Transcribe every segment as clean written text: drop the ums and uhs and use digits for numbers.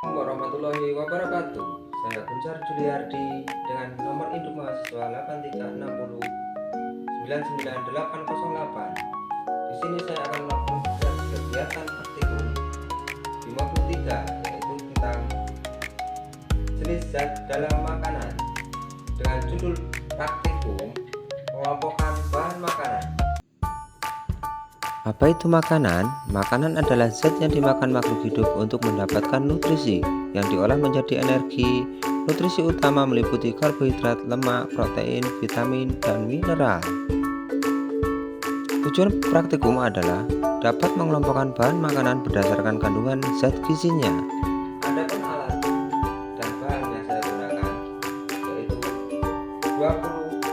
Warahmatullahi wabarakatuh. Saya Guncar Juliardi dengan nomor induk mahasiswa 836990808. Di sini saya akan melakukan kegiatan praktikum 53, yaitu tentang jenis zat dalam makanan dengan judul praktikum pengelompokan bahan makanan. Apa itu makanan? Makanan adalah zat yang dimakan makhluk hidup untuk mendapatkan nutrisi yang diolah menjadi energi. Nutrisi utama meliputi karbohidrat, lemak, protein, vitamin, dan mineral. Tujuan praktikum adalah dapat mengelompokkan bahan makanan berdasarkan kandungan zat gizinya. Adapun alat dan bahan yang saya gunakan yaitu 20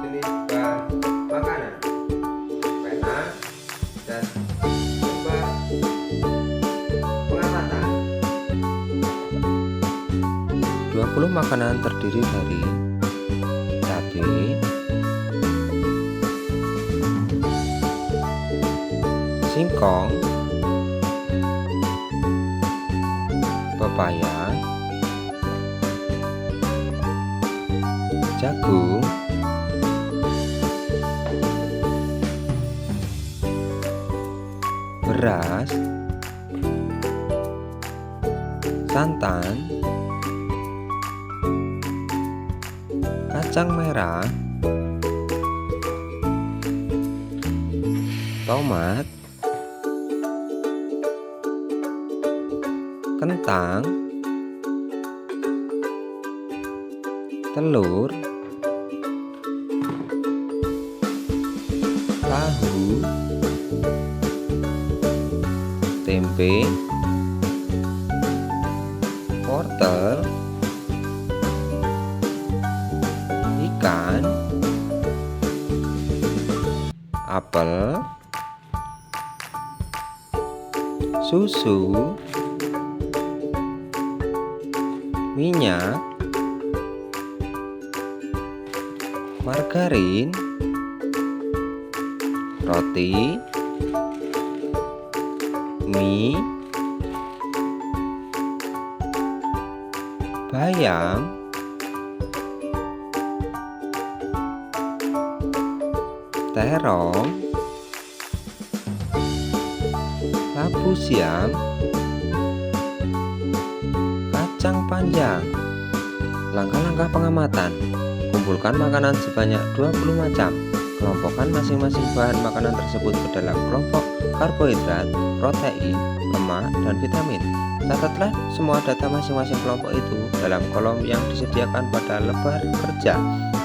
jenis bahan makanan, pena, dan coba pengamatan. 20 makanan terdiri dari cabai, singkong, pepaya, jagung, beras, santan, kacang merah, tomat, kentang, telur, tahu, tempe, wortel, ikan, apel, susu, minyak, margarin, roti, mie, bayam, terong, labu siam, kacang panjang. Langkah-langkah pengamatan: kumpulkan makanan sebanyak 20 macam. Kelompokkan masing-masing bahan makanan tersebut ke dalam kelompok karbohidrat, protein, lemak, dan vitamin. Catatlah semua data masing-masing kelompok itu dalam kolom yang disediakan pada lembar kerja.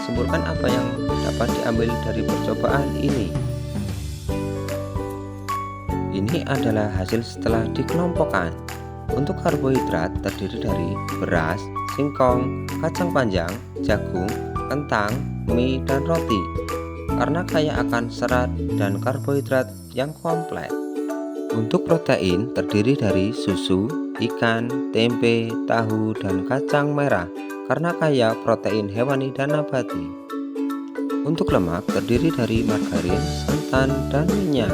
Simpulkan apa yang dapat diambil dari percobaan ini. Ini adalah hasil setelah dikelompokkan. Untuk karbohidrat terdiri dari beras, singkong, kacang panjang, jagung, kentang, mie, dan roti. Karena kaya akan serat dan karbohidrat yang kompleks. Untuk protein terdiri dari susu, ikan, tempe, tahu, dan kacang merah karena kaya protein hewani dan nabati. Untuk lemak terdiri dari margarin, santan, dan minyak.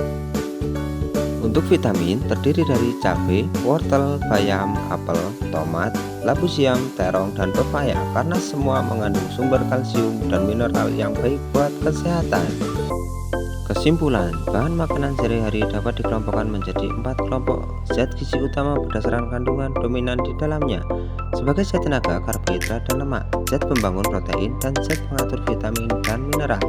Untuk vitamin terdiri dari cabai, wortel, bayam, apel, tomat, labu siam, terong, dan pepaya karena semua mengandung sumber kalsium dan mineral yang baik buat kesehatan. Kesimpulan, bahan makanan sehari-hari dapat dikelompokkan menjadi 4 kelompok zat gizi utama berdasarkan kandungan dominan di dalamnya, sebagai zat tenaga, karbohidrat, dan lemak, zat pembangun protein, dan zat pengatur vitamin dan mineral.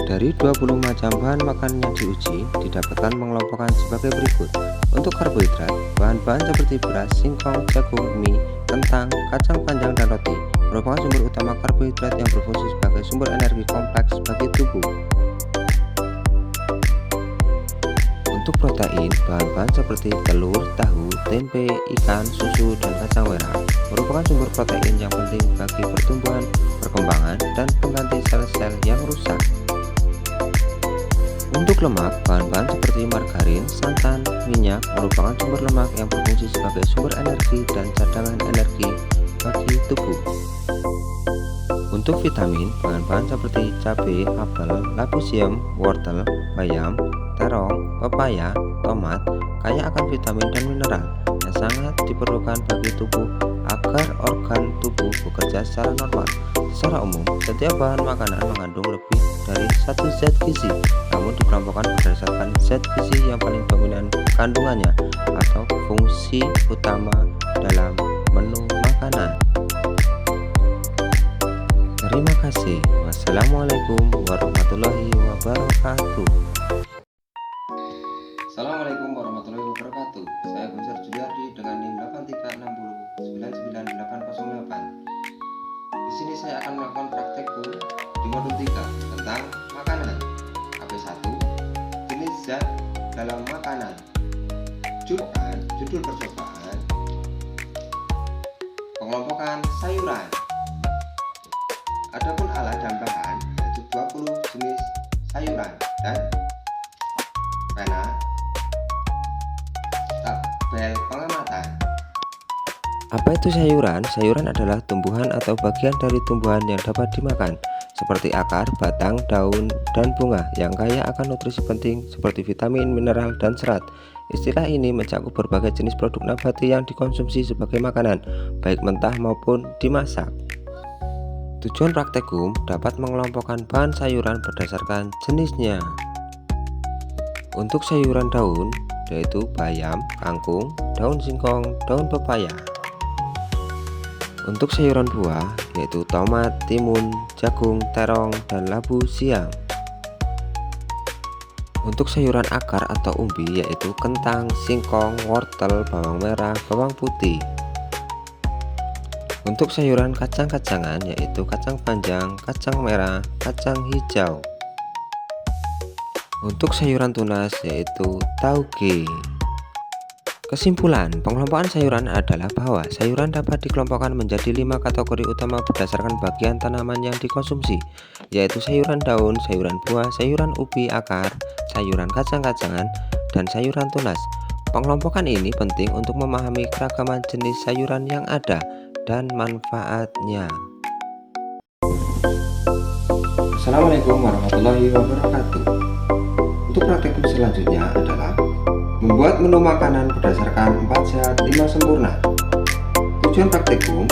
Dari 20 macam bahan makanan yang diuji, didapatkan mengelompokkan sebagai berikut. Untuk karbohidrat, bahan-bahan seperti beras, singkong, jagung, mie, kentang, kacang panjang, dan roti merupakan sumber utama karbohidrat yang berfungsi sebagai sumber energi kompleks bagi tubuh. Untuk protein, bahan-bahan seperti telur, tahu, tempe, ikan, susu, dan kacang merah merupakan sumber protein yang penting bagi pertumbuhan, perkembangan, dan pengganti sel-sel yang rusak. Untuk lemak, bahan-bahan seperti margarin, santan, minyak merupakan sumber lemak yang berfungsi sebagai sumber energi dan cadangan energi bagi tubuh. Untuk vitamin, bahan-bahan seperti cabai, apel, labu siam, wortel, bayam, terong, pepaya, tomat kaya akan vitamin dan mineral yang sangat diperlukan bagi tubuh agar organ tubuh bekerja secara normal. Secara umum, setiap bahan makanan mengandung lebih dari satu zat gizi, namun dikelompokkan berdasarkan zat gizi yang paling dominan kandungannya atau fungsi utama dalam menu makanan. Terima kasih. Wassalamualaikum warahmatullahi wabarakatuh. Assalamualaikum warahmatullahi wabarakatuh. Saya Gunjar Juliardi dengan NIM 836099808. Di sini saya akan melakukan praktekku di modul 3 tentang makanan. AP1, jenis zat dalam makanan. Judul percobaan, pengelompokan sayuran. Adapun alat dan bahan yaitu 20 jenis sayuran dan pena, tabel pengamatan. Apa itu sayuran? Sayuran adalah tumbuhan atau bagian dari tumbuhan yang dapat dimakan, seperti akar, batang, daun, dan bunga yang kaya akan nutrisi penting seperti vitamin, mineral, dan serat. Istilah ini mencakup berbagai jenis produk nabati yang dikonsumsi sebagai makanan, baik mentah maupun dimasak. Tujuan praktekum dapat mengelompokkan bahan sayuran berdasarkan jenisnya. Untuk sayuran daun, yaitu bayam, kangkung, daun singkong, daun pepaya. Untuk sayuran buah, yaitu tomat, timun, jagung, terong, dan labu siam. Untuk sayuran akar atau umbi, yaitu kentang, singkong, wortel, bawang merah, bawang putih. Untuk sayuran kacang-kacangan, yaitu kacang panjang, kacang merah, kacang hijau. Untuk sayuran tunas, yaitu tauge. Kesimpulan, pengelompokan sayuran adalah bahwa sayuran dapat dikelompokkan menjadi 5 kategori utama berdasarkan bagian tanaman yang dikonsumsi, yaitu sayuran daun, sayuran buah, sayuran ubi akar, sayuran kacang-kacangan, dan sayuran tunas. Pengelompokan ini penting untuk memahami keragaman jenis sayuran yang ada dan manfaatnya. Assalamualaikum warahmatullahi wabarakatuh. Untuk praktikum selanjutnya adalah membuat menu makanan berdasarkan 4 sehat 5 sempurna. Tujuan praktikum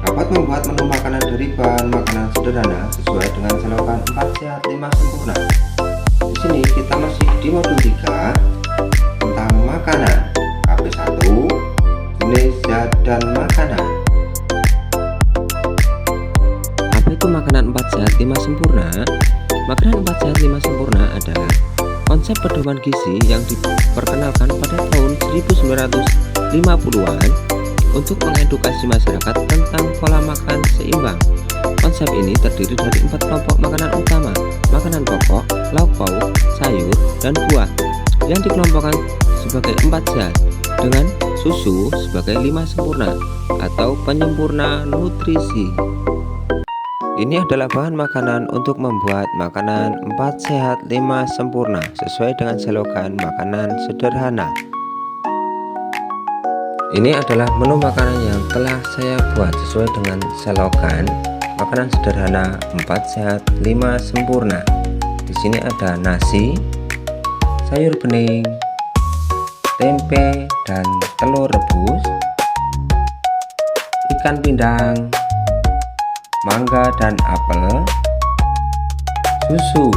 dapat membuat menu makanan dari bahan makanan sederhana sesuai dengan selogan 4 sehat 5 sempurna. Di sini kita masih di modul 3 tentang makanan. AP1, jenis zat dan makanan. Apa itu makanan 4 sehat 5 sempurna? Makanan 4 sehat 5 sempurna adalah konsep pedoman gizi yang diperkenalkan pada tahun 1950-an untuk mengedukasi masyarakat tentang pola makan seimbang. Konsep ini terdiri dari 4 kelompok makanan utama: makanan pokok, lauk pauk, sayur, dan buah, yang dikelompokkan sebagai 4 sehat, dengan susu sebagai 5 sempurna atau penyempurna nutrisi. Ini adalah bahan makanan untuk membuat makanan 4 sehat 5 sempurna sesuai dengan slogan makanan sederhana. Ini adalah menu makanan yang telah saya buat sesuai dengan slogan makanan sederhana 4 sehat 5 sempurna. Di sini ada nasi, sayur bening, tempe dan telur rebus, ikan pindang, mangga dan apel, susu.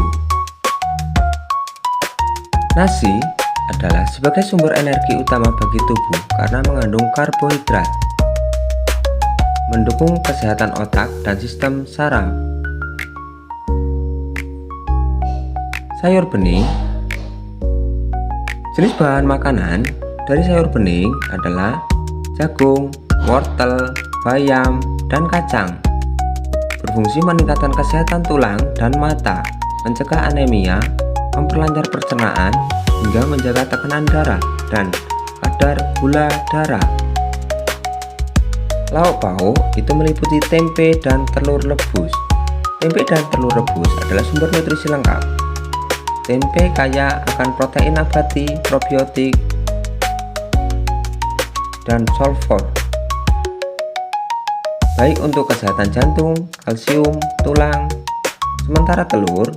Nasi adalah sebagai sumber energi utama bagi tubuh karena mengandung karbohidrat, mendukung kesehatan otak dan sistem saraf. Sayur bening. Jenis bahan makanan dari sayur bening adalah jagung, wortel, bayam, dan kacang. Berfungsi meningkatkan kesehatan tulang dan mata, mencegah anemia, memperlancar pencernaan, hingga menjaga tekanan darah dan kadar gula darah. Lauk pauk itu meliputi tempe dan telur rebus. Tempe dan telur rebus adalah sumber nutrisi lengkap. Tempe kaya akan protein nabati, probiotik, dan sulfur, baik untuk kesehatan jantung, kalsium, tulang. Sementara telur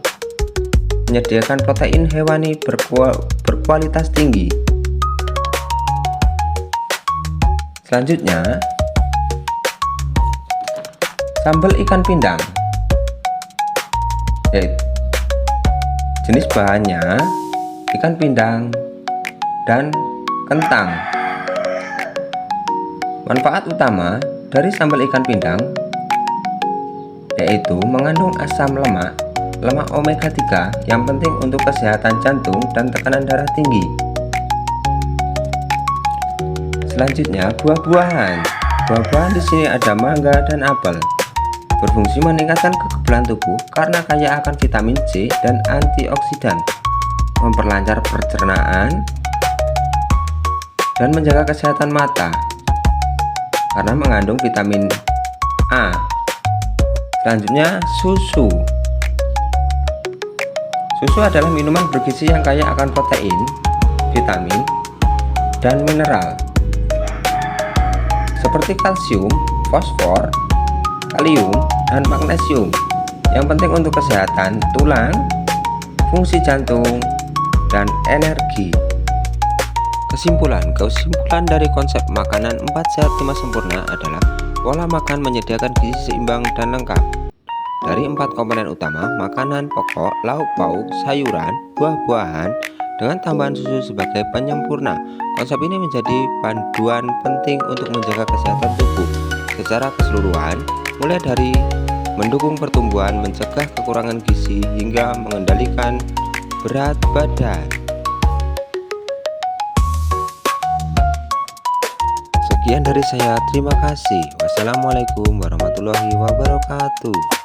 menyediakan protein hewani berkualitas tinggi. Selanjutnya, sambal ikan pindang. Yaitu jenis bahannya ikan pindang dan kentang. Manfaat utama dari sambal ikan pindang yaitu mengandung asam lemak omega 3 yang penting untuk kesehatan jantung dan tekanan darah tinggi. Selanjutnya, buah-buahan. Buah-buahan di sini ada mangga dan apel. Berfungsi meningkatkan kekebalan tubuh karena kaya akan vitamin C dan antioksidan, memperlancar pencernaan, dan menjaga kesehatan mata karena mengandung vitamin A. Selanjutnya, susu. Susu adalah minuman bergizi yang kaya akan protein, vitamin, dan mineral seperti kalsium, fosfor, kalium, dan magnesium yang penting untuk kesehatan tulang, fungsi jantung, dan energi. Kesimpulan dari konsep makanan 4 sehat 5 sempurna adalah pola makan menyediakan gizi seimbang dan lengkap dari 4 komponen utama: makanan pokok, lauk pauk, sayuran, buah-buahan, dengan tambahan susu sebagai penyempurna. Konsep ini menjadi panduan penting untuk menjaga kesehatan tubuh secara keseluruhan, mulai dari mendukung pertumbuhan, mencegah kekurangan gizi, hingga mengendalikan berat badan. Sekian dari saya, terima kasih. Wassalamualaikum warahmatullahi wabarakatuh.